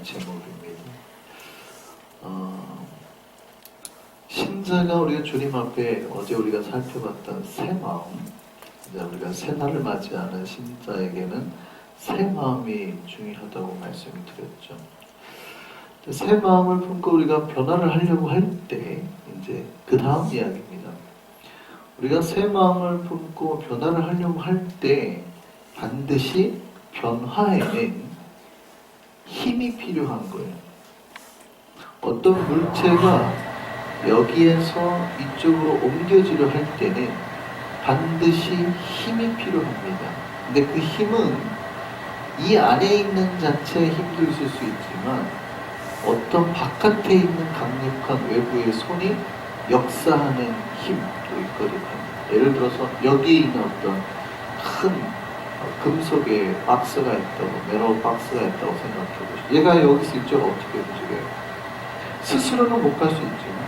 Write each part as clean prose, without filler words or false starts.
제목입니다. 신자가 우리가 주님 앞에 어제 우리가 살펴봤던 새 마음, 이제 우리가 새날을 맞이하는 신자에게는 새 마음이 중요하다고 말씀을 드렸죠. 새 마음을 품고 우리가 변화를 하려고 할 때 이제 그 다음 이야기입니다. 우리가 새 마음을 품고 변화를 하려고 할 때 반드시 변화에는 힘이 필요한 거예요. 어떤 물체가 여기에서 이쪽으로 옮겨지려 할 때는 반드시 힘이 필요합니다. 근데 그 힘은 이 안에 있는 자체의 힘도 있을 수 있지만 어떤 바깥에 있는 강력한 외부의 손이 역사하는 힘도 있거든요. 예를 들어서 여기에 있는 어떤 큰 금속의 박스가 있다고, 메로 박스가 있다고 생각해 보시죠. 얘가 여기서 이쪽으로 어떻게 움직여요? 스스로는 못 갈 수 있지만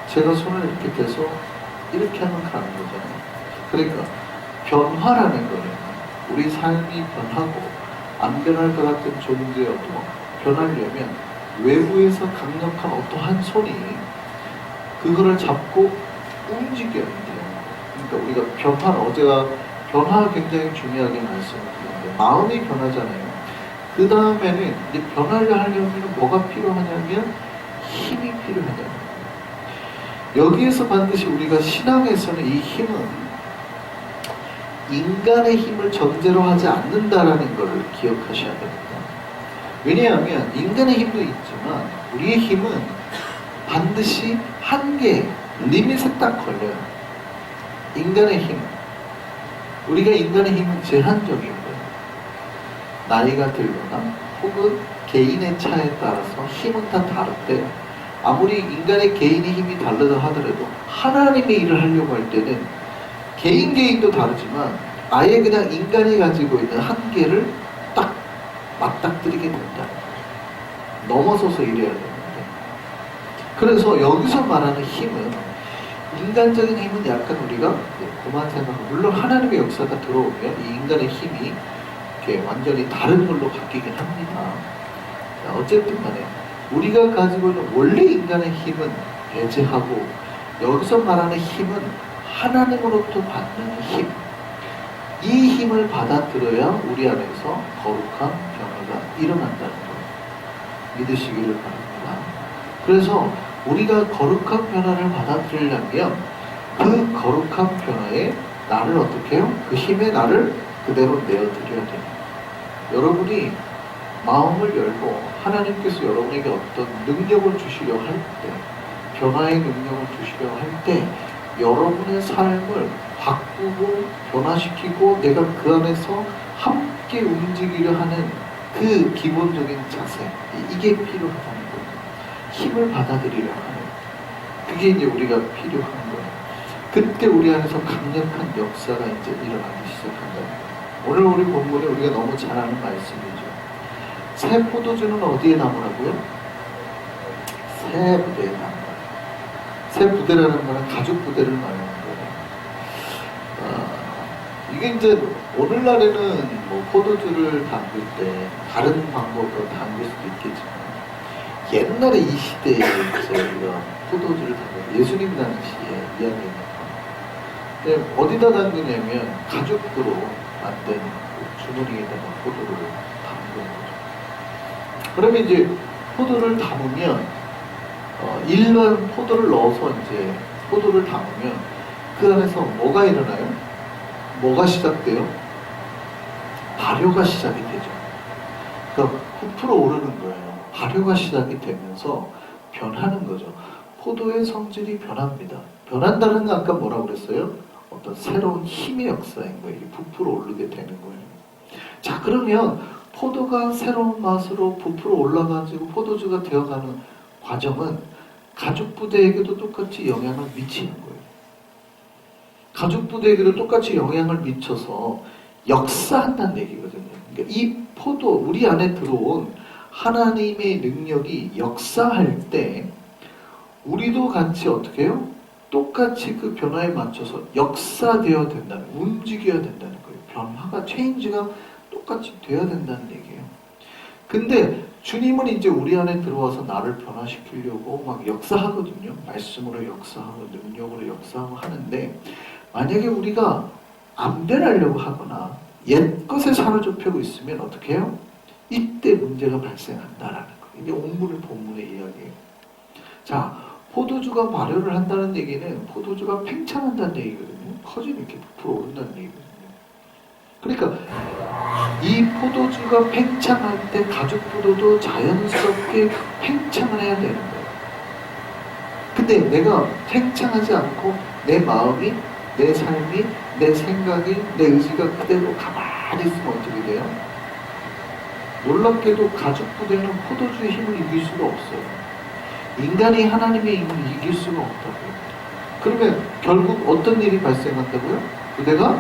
제가 손을 이렇게 대서 이렇게 하면 가는 거잖아요. 그러니까 변화라는 거는 우리 삶이 변하고 안 변할 것 같은 존재여도 변하려면 외부에서 강력한 어떠한 손이 그거를 잡고 움직여야 돼요. 그러니까 우리가 변화는 어제가 변화 굉장히 중요하게 말씀을 드렸는데 마음이 변하잖아요. 그 다음에는 이제 변화를 하려면 뭐가 필요하냐면 힘이 필요하다는 거예요. 여기에서 반드시 우리가 신앙에서는 이 힘은 인간의 힘을 전제로 하지 않는다라는 것을 기억하셔야 됩니다. 왜냐하면 인간의 힘도 있지만 우리의 힘은 반드시 한계, 리밋에 딱 걸려요. 인간의 힘. 우리가 인간의 힘은 제한적인 거예요. 나이가 들거나 혹은 개인의 차에 따라서 힘은 다 다른데 아무리 인간의 개인의 힘이 다르다 하더라도 하나님의 일을 하려고 할 때는 개인도 다르지만 아예 그냥 인간이 가지고 있는 한계를 딱 맞닥뜨리게 된다. 넘어서서 일해야 됩니다. 그래서 여기서 말하는 힘은 인간적인 힘은 약간 우리가 그만 생각하고 물론 하나님의 역사가 들어오면 이 인간의 힘이 이렇게 완전히 다른 걸로 바뀌긴 합니다. 어쨌든 간에 우리가 가지고 있는 원래 인간의 힘은 배제하고 여기서 말하는 힘은 하나님으로부터 받는 힘, 이 힘을 받아들여야 우리 안에서 거룩한 변화가 일어난다는 걸 믿으시기를 바랍니다. 그래서 우리가 거룩한 변화를 받아들이려면 그 거룩한 변화에 나를 어떻게 해요? 그 힘에 나를 그대로 내어드려야 돼요. 여러분이 마음을 열고 하나님께서 여러분에게 어떤 능력을 주시려 할 때, 변화의 능력을 주시려 할 때 여러분의 삶을 바꾸고 변화시키고 내가 그 안에서 함께 움직이려 하는 그 기본적인 자세, 이게 필요하다는 거예요. 힘을 받아들이려 하는, 그게 이제 우리가 필요한 거예요. 그때 우리 안에서 강력한 역사가 이제 일어나기 시작한다는 거예요. 오늘 우리 본문에 우리가 너무 잘 아는 말씀이죠. 새 포도주는 어디에 나무라고요? 새 부대에 나무. 새 부대라는 거는 가죽 부대를 말하는 거예요. 이게 이제 오늘날에는 뭐 포도주를 담글 때 다른 방법으로 담글 수도 있겠지만 옛날에 이 시대에 우리가 포도주를 담글 예수님 당시에 이야기입니다. 근데 어디다 담그냐면 가죽으로 만든 주머니에다가 포도를 담그는 거죠. 그러면 이제 포도를 담으면 일반 포도를 넣어서 이제 포도를 담으면 그 안에서 뭐가 일어나요? 뭐가 시작돼요? 발효가 시작이 되죠. 그러니까 부풀어 오르는 거예요. 발효가 시작이 되면서 변하는 거죠. 포도의 성질이 변합니다. 변한다는 건 아까 뭐라고 그랬어요? 어떤 새로운 힘의 역사인 거예요. 부풀어 오르게 되는 거예요. 자, 그러면 포도가 새로운 맛으로 부풀어 올라가지고 포도주가 되어가는 과정은 가죽 부대에게도 똑같이 영향을 미치는 거예요. 가죽 부대에게도 똑같이 영향을 미쳐서 역사한다는 얘기거든요. 그러니까 이 포도, 우리 안에 들어온 하나님의 능력이 역사할 때 우리도 같이 어떻게 해요? 똑같이 그 변화에 맞춰서 역사되어야 된다는, 움직여야 된다는 거예요. 변화가, 체인지가 똑같이 돼야 된다는 얘기예요. 근데 주님은 이제 우리 안에 들어와서 나를 변화시키려고 막 역사하거든요. 말씀으로 역사하고 능력으로 역사하고 하는데, 만약에 우리가 안 변하려고 하거나 옛것에 사로잡히고 있으면 어떻게 해요? 이때 문제가 발생한다라는 거예요. 이게 오늘 본문의 이야기예요. 자, 포도주가 발효를 한다는 얘기는 포도주가 팽창한다는 얘기거든요. 커지면 이렇게 부풀어 오른다는 얘기거든요. 그러니까 이 포도주가 팽창할 때 가죽포도도 자연스럽게 팽창을 해야 되는 거예요. 근데 내가 팽창하지 않고 내 마음이, 내 삶이, 내 생각이, 내 의지가 그대로 가만히 있으면 어떻게 돼요? 놀랍게도 가죽포도에는 포도주의 힘을 이길 수가 없어요. 인간이 하나님의 힘을 이길 수가 없다고요. 그러면 결국 어떤 일이 발생한다고요? 부대가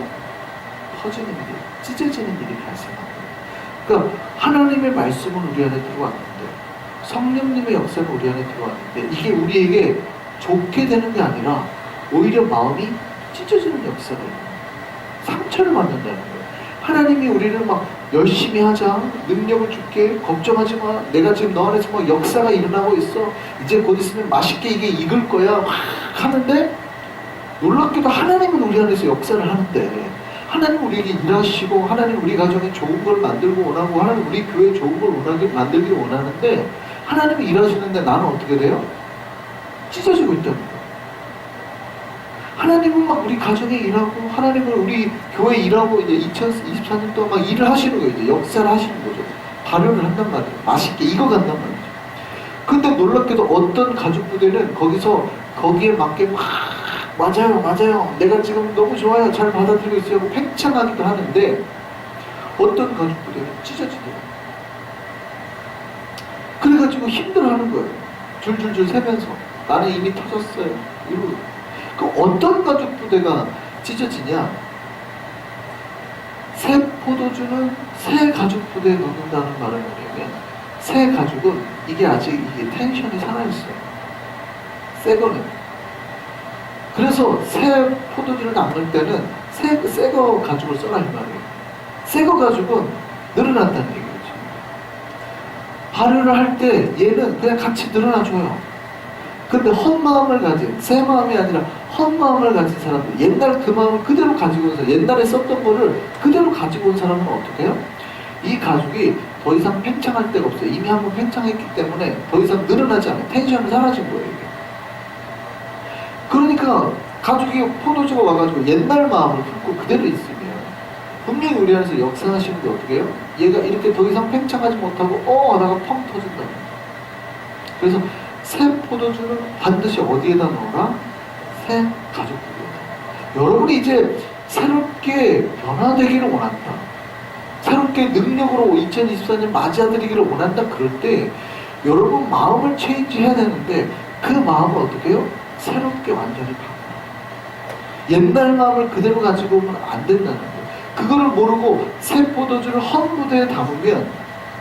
터지는 일, 찢어지는 일이 발생합니다. 그러니까 하나님의 말씀은 우리 안에 들어왔는데, 성령님의 역사는 우리 안에 들어왔는데, 이게 우리에게 좋게 되는 게 아니라 오히려 마음이 찢어지는 역사가 있는 거예요. 상처를 받는다는 거예요. 하나님이 우리를 막 열심히 하자, 능력을 줄게, 걱정하지 마, 내가 지금 너 안에서 막 역사가 일어나고 있어, 이제 곧 있으면 맛있게 이게 익을 거야 막 하는데, 놀랍게도 하나님은 우리 안에서 역사를 하는데, 하나님 우리에게 일하시고, 하나님 우리 가정에 좋은 걸 만들고 원하고, 하나님 우리 교회에 좋은 걸 만들기를 원하는데, 하나님이 일하시는데 나는 어떻게 돼요? 찢어지고 있다는 거예요. 하나님은 막 우리 가정에 일하고, 하나님은 우리 교회에 일하고, 이제 2024년 동안 막 일을 하시는 거예요. 이제 역사를 하시는 거죠. 발효를 한단 말이에요. 맛있게 익어간단 말이죠. 근데 놀랍게도 어떤 가죽부대는 거기에 맞게 막 맞아요, 내가 지금 너무 좋아요, 잘 받아들이고 있어요 하고 팽창하기도 하는데, 어떤 가죽부대는 찢어지더라고요. 그래가지고 힘들어하는 거예요. 줄줄줄 세면서 나는 이미 터졌어요 이러고. 그 어떤 가죽부대가 찢어지냐? 새 포도주는 새 가죽부대에 넣는다는 말은 뭐냐면, 새 가죽은 이게 아직 텐션이 살아있어요. 새 거는. 그래서 새 포도주를 담을 때는 새 거 가죽을 써라 이 말이에요. 새 거 가죽은 늘어난다는 얘기죠. 발효를 할 때 얘는 그냥 같이 늘어나줘요. 근데 헛마음을 가진, 새 마음이 아니라 헛마음을 가진 사람들, 옛날 그 마음을 그대로 가지고 온 사람, 옛날에 썼던 거를 그대로 가지고 온 사람은 어떻게 해요? 이 가죽이 더 이상 팽창할 데가 없어요. 이미 한번 팽창했기 때문에 더 이상 늘어나지 않아요. 텐션이 사라진 거예요, 이게. 그러니까 가죽이 포도주가 와가지고 옛날 마음을 품고 그대로 있으면 분명히 우리 안에서 역사하시는 게 어떻게 해요? 얘가 이렇게 더 이상 팽창하지 못하고 하다가 펑 터진다. 그래서 새 포도주는 반드시 어디에다 넣어라? 새 가죽부대에다. 여러분이 이제 새롭게 변화되기를 원한다, 새롭게 능력으로 2024년 맞이해드리기를 원한다. 그럴 때 여러분 마음을 체인지해야 되는데, 그 마음을 어떻게 해요? 새롭게 완전히 바꿔. 옛날 마음을 그대로 가지고 오면 안 된다는 거예요. 그거를 모르고 새 포도주를 헛무대에 담으면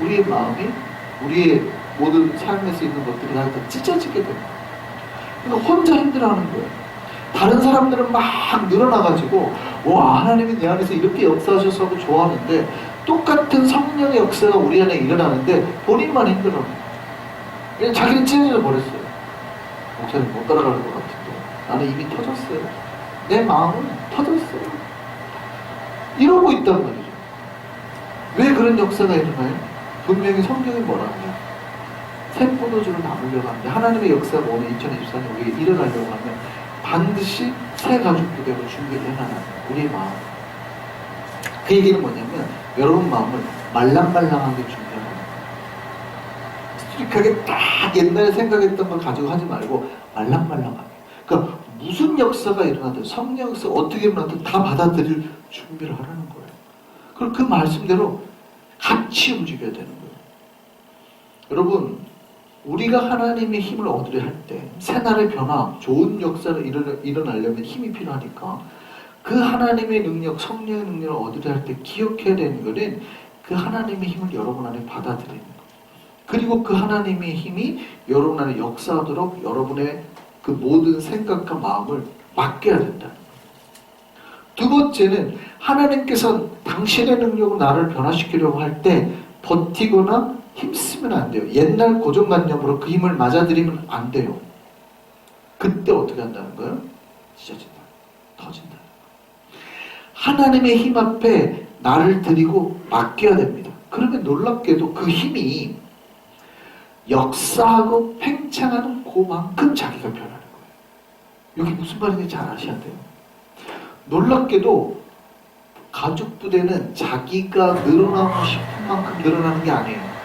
우리의 마음이, 우리의 모든 삶에서 있는 것들이 다 찢어지게 됩니다. 그러니까 혼자 힘들어하는 거예요. 다른 사람들은 막 늘어나가지고 와, 하나님이 내 안에서 이렇게 역사하셔서 하고 좋아하는데, 똑같은 성령의 역사가 우리 안에 일어나는데 본인만 힘들어요. 그냥 자기는 찢어져 버렸어요. 목사님 못 따라갈 것 같은데 나는 이미 터졌어요. 내 마음은 터졌어요. 이러고 있단 말이죠. 왜 그런 역사가 일어나요? 분명히 성경이 뭐라고 해요? 새 포도주를 담으려고 하는데, 하나님의 역사가 오늘 2024년 우리에게 일어나려고 하면 반드시 새 가죽부대로 준비를 해놔야 돼요. 우리의 마음. 그 얘기는 뭐냐면, 여러분 마음을 말랑말랑하게 준비하는 거예요. 스트릭하게 딱 옛날에 생각했던 걸 가지고 하지 말고 말랑말랑하게. 그러니까 무슨 역사가 일어나든, 성령 역사가 어떻게 일어나든 다 받아들일 준비를 하라는 거예요. 그럼 그 말씀대로 같이 움직여야 되는 거예요. 여러분, 우리가 하나님의 힘을 얻으려 할 때, 새날의 변화, 좋은 역사를 일어나려면 힘이 필요하니까, 그 하나님의 능력, 성령의 능력을 얻으려 할 때 기억해야 되는 것은 그 하나님의 힘을 여러분 안에 받아들이는 거예요. 그리고 그 하나님의 힘이 여러분 안에 역사하도록 여러분의 그 모든 생각과 마음을 맡겨야 된다. 두 번째는, 하나님께서 당신의 능력으로 나를 변화시키려고 할 때 버티거나 힘쓰면 안 돼요. 옛날 고정관념으로 그 힘을 맞아들이면 안 돼요. 그때 어떻게 한다는 거예요? 찢어진다. 터진다. 하나님의 힘 앞에 나를 드리고 맡겨야 됩니다. 그러면 놀랍게도 그 힘이 역사하고 팽창하는 그만큼 자기가 변하는 거예요. 여기 무슨 말인지 잘 아셔야 돼요. 놀랍게도 가죽 부대는 자기가 늘어나고 싶은 만큼 늘어나는 게 아니에요.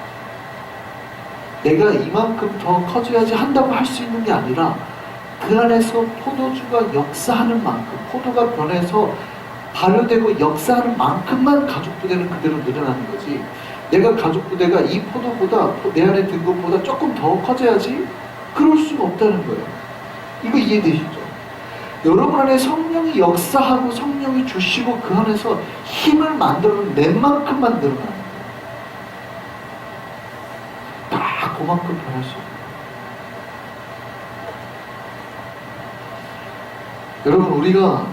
내가 이만큼 더 커져야지 한다고 할 수 있는 게 아니라 그 안에서 포도주가 역사하는 만큼, 포도가 변해서 발효되고 역사하는 만큼만 가죽 부대는 그대로 늘어나는 거지. 내가 가죽 부대가 이 포도보다 내 안에 든 것보다 조금 더 커져야지 그럴 수가 없다는 거예요. 이거 이해되시죠? 여러분 안에 성령이 역사하고 성령이 주시고 그 안에서 힘을 만들어낸 만큼만 늘어나는 거예요. 다 그만큼 변할 수 있어요. 여러분 우리가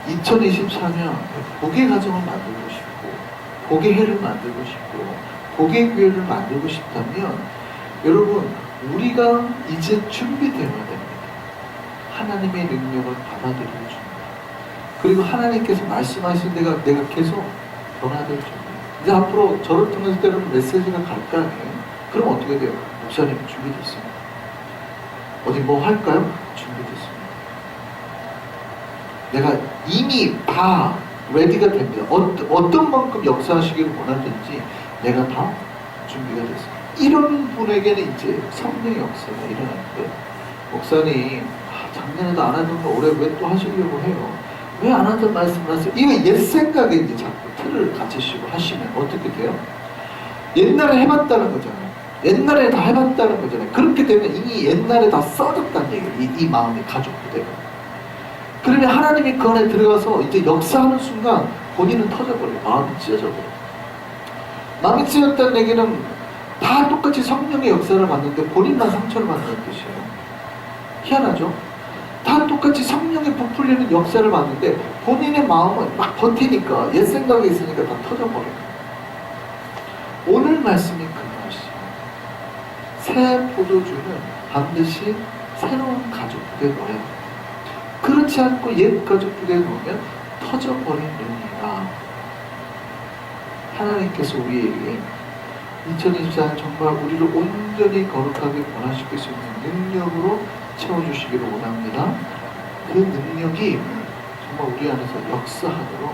2024년 복의 가정을 만들고 싶고 복의 해를 만들고 싶고 복의 교회를 만들고 싶다면 여러분 우리가 이제 준비되어야 됩니다. 하나님의 능력을 받아들일 준비. 그리고 하나님께서 말씀하신 내가 계속 변화될 준비. 이제 앞으로 저를 통해서 때로는 메시지가 갈 거 아니에요? 그럼 어떻게 돼요? 목사님 준비됐습니다. 어디 뭐 할까요? 준비됐습니다. 내가 이미 다 레디가 됩니다. 어떤 만큼 역사하시기를 원하든지 내가 다 준비가 됐습니다. 이런 분에게는 이제 성령의 역사가 일어나는데 목사님 작년에도 안 하던 거 올해 왜 또 하시려고 해요? 왜 안 하던 말씀을 하세요? 이거 옛 생각에 이제 자꾸 틀을 갖추시고 하시면 어떻게 돼요? 옛날에 해봤다는 거잖아요. 옛날에 다 해봤다는 거잖아요. 그렇게 되면 이미 옛날에 다 써졌다는 얘기예요. 이 마음이 가죽 부대가. 그러면 하나님이 그 안에 들어가서 이제 역사하는 순간 본인은 터져버려요. 마음이 찢어져버려요. 마음이 찢어졌다는 얘기는 다 똑같이 성령의 역사를 받는데 본인만 상처를 받는 뜻이에요. 희한하죠? 다 똑같이 성령의 부풀리는 역사를 받는데 본인의 마음은 막 버티니까 옛 생각이 있으니까 다 터져버려요. 오늘 말씀이 그 말씀이에요. 새 포도주는 반드시 새로운 가죽 부대에 넣어야 돼요. 그렇지 않고 옛 가죽 부대에 놓으면 터져버리느니라. 하나님께서 우리에게 2024년 정말 우리를 온전히 거룩하게 변화시킬 수 있는 능력으로 채워주시기를 원합니다. 그 능력이 정말 우리 안에서 역사하도록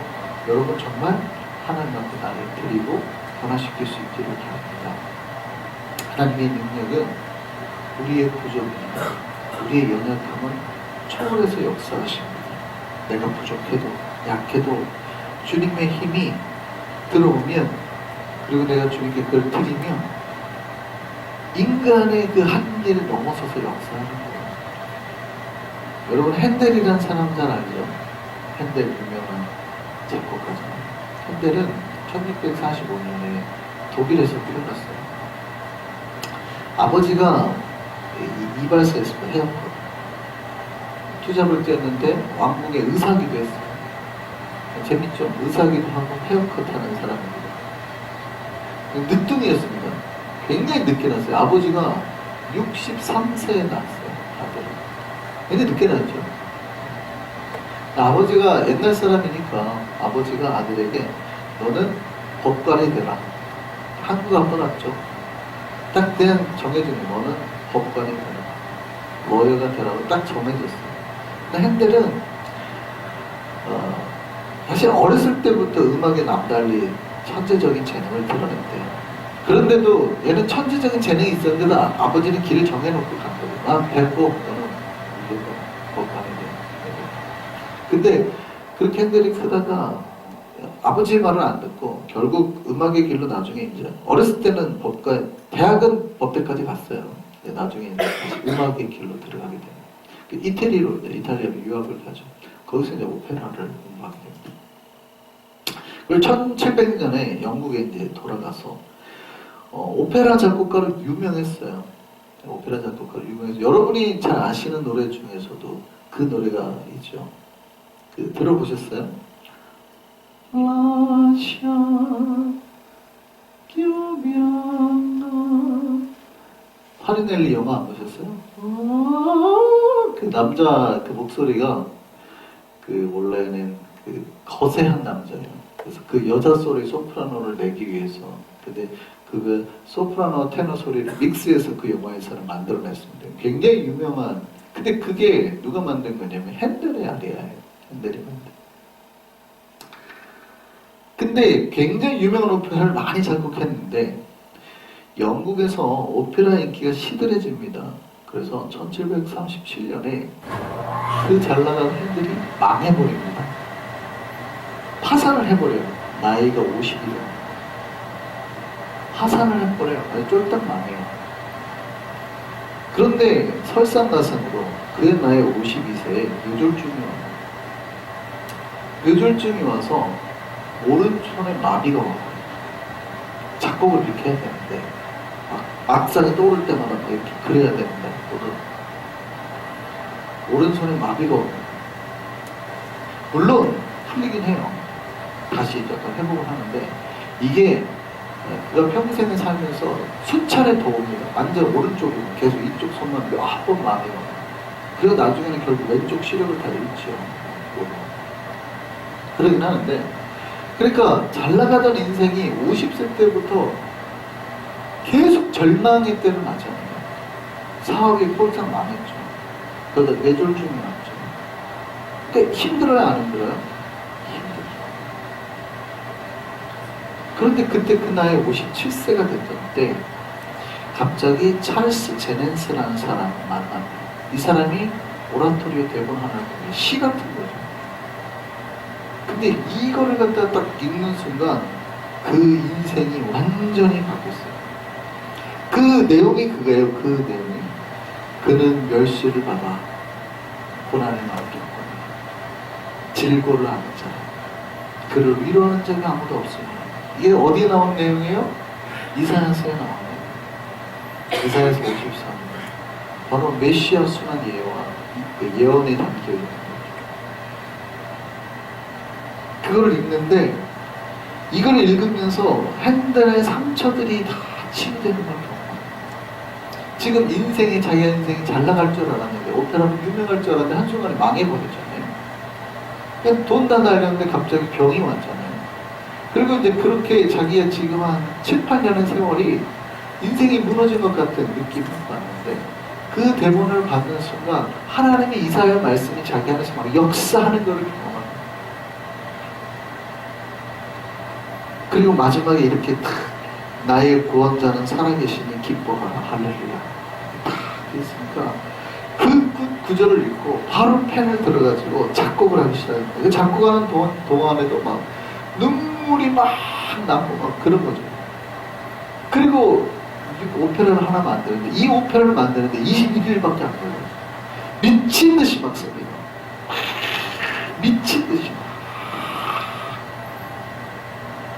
여러분 정말 하나님 앞에 나를 드리고 변화시킬 수 있기를 바랍니다. 하나님의 능력은 우리의 부족입니다. 우리의 연약함은 초월해서 역사하십니다. 내가 부족해도 약해도 주님의 힘이 들어오면 그리고 내가 주님께 그걸 드리면 인간의 그 한계를 넘어서서 역사하는 거예요. 여러분 핸델이라는 사람 잘 알죠? 핸델 유명한 작곡가잖아요. 핸델은 1645년에 독일에서 태어났어요. 아버지가 이발소에서 헤어컷 투잡을 뛰었는데 왕궁의 의사기도 했어요. 재밌죠? 의사기도 하고 헤어컷 하는 사람입니다. 늦둥이였습니다. 굉장히 늦게 났어요. 아버지가 63세에 낳았어요. 아들을. 굉장히 늦게 낳았죠. 아버지가 옛날 사람이니까 아버지가 아들에게 너는 법관이 되라. 한국 안 떠났죠. 딱 그냥 정해준 거 너는 법관이 되라. 로여가 되라고 딱 정해졌어요. 근데 핸델은 사실 어렸을 때부터 음악에 남달리 천재적인 재능을 드러냈대요. 그런데도 얘는 천재적인 재능이 있었는데 아버지는 길을 정해놓고 간 거예요. 난 됐고 너는 무조건 법관이 돼. 근데 그렇게 핸델이 크다가 아버지의 말을 안 듣고 결국 음악의 길로 나중에 이제 어렸을 때는 법관, 대학은 법대까지 갔어요. 나중에 이제 음악의 길로 들어가게 돼요. 이태리로 이제 이탈리아로 유학을 가죠. 거기서 이제 오페라를 음악해. 그리고 1700년에 영국에 이제 돌아가서 오페라 작곡가로 유명했어요. 오페라 작곡가로 유명해서 여러분이 잘 아시는 노래 중에서도 그 노래가 있죠. 그 들어보셨어요? 라샤 교명 파리넬리 영화 안 보셨어요? 그 남자 그 목소리가 그 원래는 그 거세한 남자예요. 그래서 그 여자 소리 소프라노를 내기 위해서 근데 그 소프라노 테너 소리를 믹스해서 그 영화에서는 만들어냈습니다. 굉장히 유명한. 근데 그게 누가 만든 거냐면 핸델의 아리아예요. 핸델이 만든. 근데 굉장히 유명한 오페라를 많이 작곡했는데 영국에서 오페라 인기가 시들해집니다. 그래서 1737년에 그 잘 나가는 핸들이 망해버립니다. 파산을 해버려요. 나이가 50이래요. 파산을 해버려요. 아주 쫄딱 망해요. 그런데 설상가상으로 그의 나이 52세에 뇌졸중이 와요. 뇌졸중이 와서 오른손에 마비가 와요. 작곡을 이렇게 해야 되는데 악상이 떠오를 때마다 이렇게 그래야 되는데 오른손에 마비가 와요. 물론 풀리긴 해요. 다시 약간 회복을 하는데 이게 그가 평생을 살면서 수차례 더 옵니다. 완전 오른쪽으로 계속 이쪽 손만 몇 번 망해요. 그리고 나중에는 결국 왼쪽 시력을 다 잃지요. 그러긴 하는데 그러니까 잘 나가던 인생이 50세 때부터 계속 절망의 때를 맞잖아요. 사업이 꼴짝 망했죠. 그러다 뇌졸중이 왔죠. 그러니까 힘들어요, 안 힘들어요? 그런데 그때 그 나이 57세가 됐던 때 갑자기 찰스 제넨스라는 사람을 만납니다. 이 사람이 오라토리오 대본 하나를 보면 시 같은 거죠. 근데 이거를 갖다 딱 읽는 순간 그 인생이 완전히 바뀌었어요. 그 내용이 그거예요. 그 내용이 그는 멸시를 받아 고난에 맡겼거든. 질고를 하는 자 그를 위로하는 자가 아무도 없습니다. 이게 어디에 나온 내용이에요? 이사야서에 나온 내용. 이사야서 53년. 바로 메시아 순환 예언이 담겨 있는 거죠. 그걸 읽는데 이걸 읽으면서 핸델의 상처들이 다 치유되는 걸 경험해요. 지금 인생이 자기 인생이 잘 나갈 줄 알았는데 오페라는 유명할 줄 알았는데 한순간에 망해버렸잖아요. 그냥 돈 다 날렸는데 갑자기 병이 왔잖아요. 그리고 이제 그렇게 자기가 지금 한 7, 8년의 세월이 인생이 무너진 것 같은 느낌을 받는데 그 대본을 받는 순간 하나님의 이사야 말씀이 자기 안에서 막 역사하는 것을 경험합니다. 그리고 마지막에 이렇게 탁 나의 구원자는 살아계시니 기뻐하라 할렐루야 탁 있으니까 그 구절을 읽고 바로 펜을 들어가지고 작곡을 하기 시작합니다. 작곡하는 동안에도 막 눈물이 막 나고 막 그런 거죠. 그리고 오페라를 하나 만드는데 이 오페라를 만드는데 21일밖에 안 걸려요. 미친 듯이 막 씁니다. 미친 듯이 막.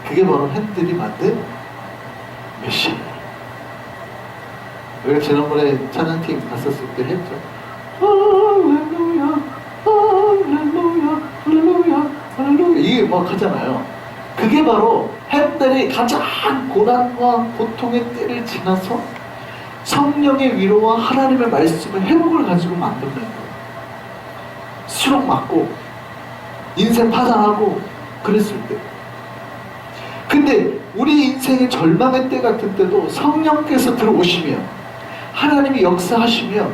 그게 바로 핸들이 만든 메시아. 우리가 지난번에 찬양팀 갔었을 때 했죠. 할렐루야, 할렐루야, 할렐루야, 할렐루야. 이게 막 하잖아요. 그게 바로 핸델이 가장 고난과 고통의 때를 지나서 성령의 위로와 하나님의 말씀의 회복을 가지고 만들어낸 거예요. 수록 맞고 인생 파산하고 그랬을 때. 근데 우리 인생의 절망의 때 같은 때도 성령께서 들어오시면 하나님이 역사하시면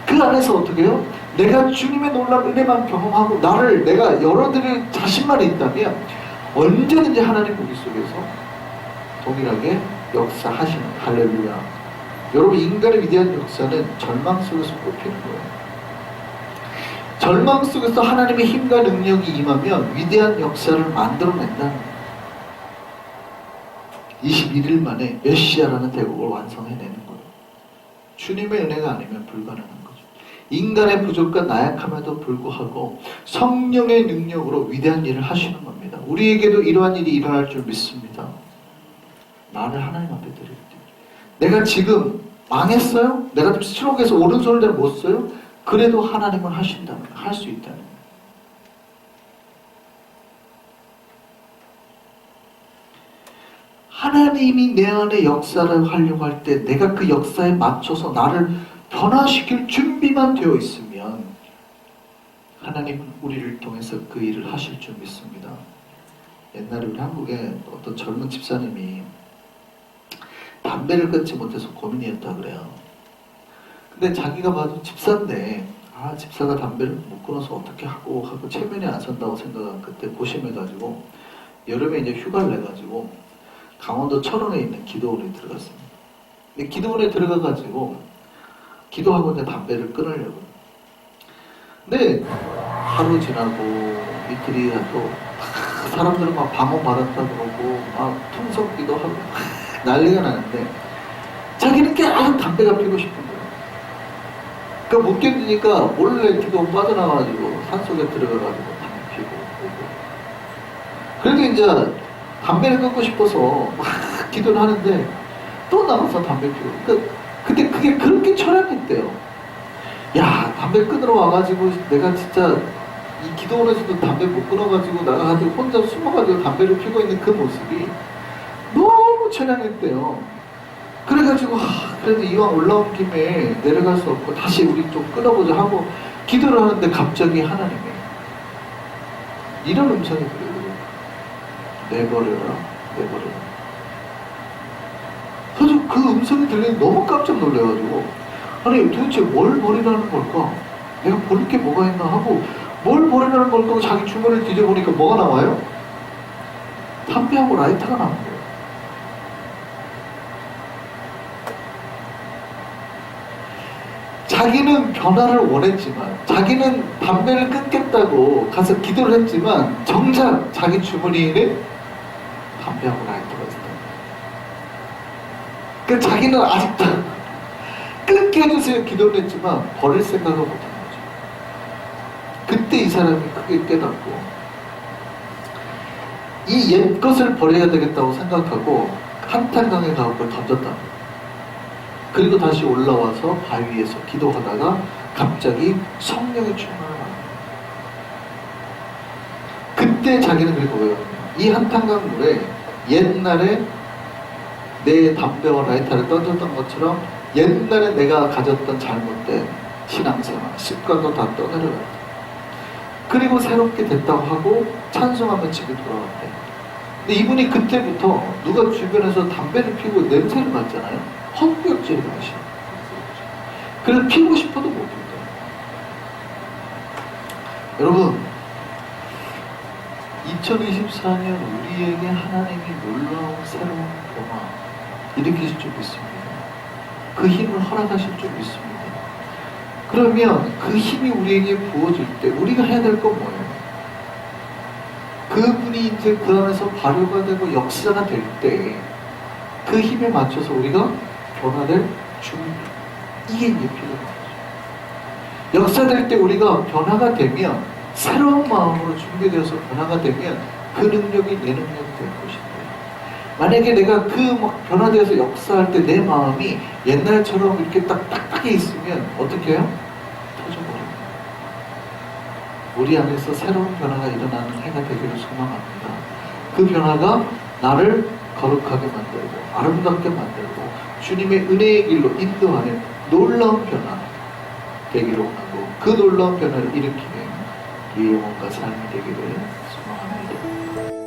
그 안에서 어떻게 해요? 내가 주님의 놀라운 은혜만 경험하고 내가 열어드릴 자신만 있다면 언제든지 하나님 우리 속에서 동일하게 역사하시는 할렐루야. 여러분 인간의 위대한 역사는 절망 속에서 뽑히는 거예요. 절망 속에서 하나님의 힘과 능력이 임하면 위대한 역사를 만들어낸다는 거예요. 21일 만에 메시아라는 대국을 완성해내는 거예요. 주님의 은혜가 아니면 불가능한 거죠. 인간의 부족과 나약함에도 불구하고 성령의 능력으로 위대한 일을 하시는 겁니다. 우리에게도 이러한 일이 일어날 줄 믿습니다. 나를 하나님 앞에 드릴게요. 내가 지금 망했어요? 내가 좀 스트로크에서 오른손을 내가 못 써요? 그래도 하나님은 하신다면 할 수 있다는 거예요. 하나님이 내 안에 역사를 하려고 할 때 내가 그 역사에 맞춰서 나를 변화시킬 준비만 되어 있으면 하나님은 우리를 통해서 그 일을 하실 줄 믿습니다. 옛날에 우리 한국에 어떤 젊은 집사님이 담배를 끊지 못해서 고민이었다 그래요. 근데 자기가 봐도 집사인데 집사가 담배를 못 끊어서 어떻게 하고 체면이 안 선다고 생각한 그때 고심해가지고 여름에 이제 휴가를 내가지고 강원도 철원에 있는 기도원에 들어갔습니다. 근데 기도원에 들어가가지고 기도하고 이제 담배를 끊으려고. 근데 하루 지나고 이틀이 가도 사람들은 막 방언 받았다 그러고 막 통성기도 하고 난리가 나는데 자기는 계속 담배가 피고 싶은 거예요. 그러니까 못 견디니까 몰래 기도원 빠져나가가지고 산속에 들어가가지고 담배 피고 오고. 그래도 이제 담배를 끊고 싶어서 막 기도를 하는데 또 나가서 담배 피고. 그러니까 그때 그게 그렇게 철학했대요. 야, 담배 끊으러 와가지고 내가 진짜 이 기도원에서도 담배 못 끊어가지고 나가가지고 혼자 숨어가지고 담배를 피고 있는 그 모습이 너무 찬양했대요. 그래가지고 그래도 이왕 올라온 김에 내려갈 수 없고 다시 우리 좀 끊어보자 하고 기도를 하는데 갑자기 하나님이 이런 음성이 들려요. 내버려라, 내버려라. 그래서 그 음성이 들리니 너무 깜짝 놀래가지고 아니 도대체 뭘 버리라는 걸까? 내가 버릴 게 뭐가 있나 하고 뭘 버리라는 걸까 하고 자기 주머니를 뒤져보니까 뭐가 나와요? 담배하고 라이터가 나온 거예요. 자기는 변화를 원했지만 자기는 담배를 끊겠다고 가서 기도를 했지만 정작 자기 주머니에는 담배하고 라이터가 있었다. 그러니까 자기는 아직도 끊게 해주세요 기도를 했지만 버릴 생각을 못한 거죠. 그때 이 사람이 크게 깨닫고 이 옛것을 버려야 되겠다고 생각하고 한탄강에 가고 던졌다. 그리고 다시 올라와서 바위에서 기도하다가 갑자기 성령의 충만을 받는 거예요. 그때 자기는 그리고 왜요? 이 한탄강 물에 옛날에 내 담배와 라이터를 던졌던 것처럼 옛날에 내가 가졌던 잘못된 신앙생활, 습관도 다 떠내려갔다. 그리고 새롭게 됐다고 하고 찬송하며 집에 돌아왔대. 근데 이분이 그때부터 누가 주변에서 담배를 피우고 냄새를 맡잖아요. 헛구역질을 하시는 거예요. 그래서 피우고 싶어도 못 피우더라고요. 여러분 2024년 우리에게 하나님이 놀라운 새로운 변화 일으키실 줄 믿습니다. 그 힘을 허락하실 줄 믿습니다. 그러면 그 힘이 우리에게 부어질 때 우리가 해야 될 건 뭐예요? 그분이 이제 그 안에서 발효가 되고 역사가 될 때 그 힘에 맞춰서 우리가 변화될 준비, 이게 이제 필요한 거죠. 역사될 때 우리가 변화가 되면 새로운 마음으로 준비되어서 변화가 되면 그 능력이 내 능력이 될 것인데 만약에 내가 그 막 변화되어서 역사할 때 내 마음이 옛날처럼 이렇게 딱 딱딱해 있으면 어떻게 해요? 터져버립니다. 우리 안에서 새로운 변화가 일어나는 해가 되기를 소망합니다. 그 변화가 나를 거룩하게 만들고 아름답게 만들고 주님의 은혜의 길로 인도하는 놀라운 변화 되기를 원하고 그 놀라운 변화를 일으키는 우리 영혼과 삶이 되기를 소망합니다.